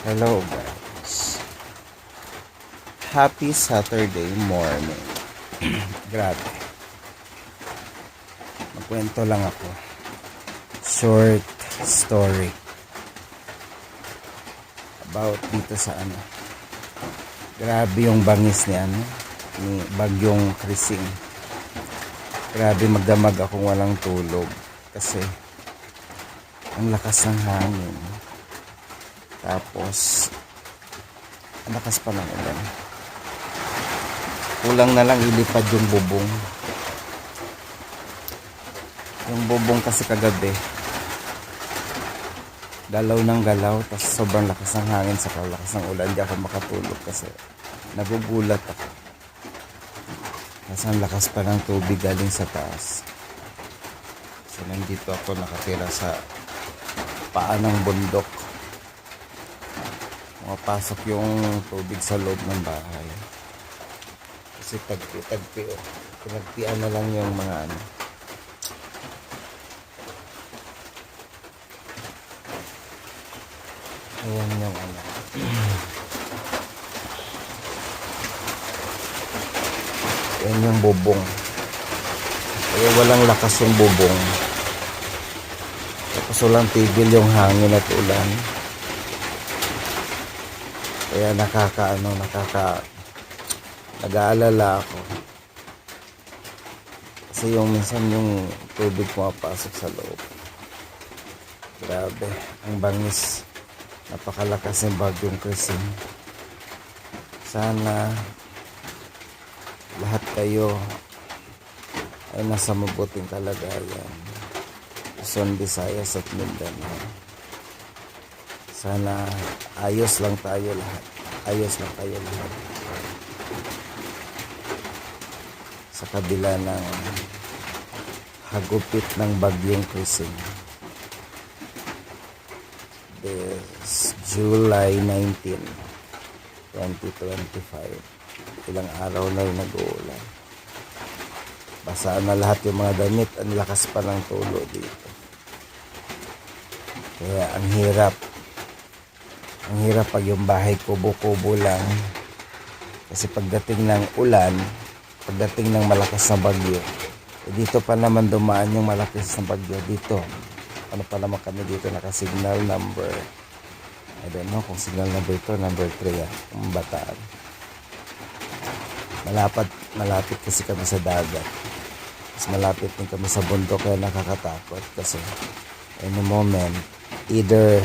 Hello guys. Happy Saturday morning. Grabe. Magkwento lang ako. Short story. About dito sa Grabe yung bangis ni Bagyong Krising. Grabe magdamag akong walang tulog. Kasi ang lakas ng hangin. Tapos ang lakas pa ng ulan. Kulang na lang ilipad yung bubong. Yung bubong kasi kagabi galaw ng galaw. Tapos sobrang lakas ng hangin sa lakas ng ulan. Di ako makatulog kasi nagugulat ako. Kasi ang lakas pa ng tubig galing sa taas. So nandito ako nakatira sa paa ng bundok. Mapasok yung tubig sa loob ng bahay. Kasi tagpi. Pinagpian na lang yung mga Ayan yung Ayan yung bubong. Kaya walang lakas yung bubong. Tapos walang tigil yung hangin at ulan. Kaya nag-aalala ako. Kasi yung minsan yung tubig pumapasok sa loob. Grabe, ang bangis. Napakalakas ng Bagyong Krising. Sana lahat kayo ay nasa mabuting kalagayan. Luzon, Visayas at Mindanao. Sana ayos lang tayo lahat. Ayos lang tayo lahat. Sa kabila ng hagupit ng Bagyong Krising. This July 19, 2025. Ilang araw na yung nag-uulan. Basaan na lahat yung mga damit. Ang lakas pa ng tulo dito. Kaya ang hirap. Ang hirap pag yung bahay kubo-kubo lang. Kasi pagdating ng ulan, pagdating ng malakas na bagyo, dito pa naman dumaan yung malakas na bagyo dito. Ano pa naman kami dito, naka-signal number, I don't know kung signal number ito, number 3 ang Bataan. Malapit kasi kami sa dagat. Mas malapit din kami sa bundok, kaya nakakatakot kasi in a moment, either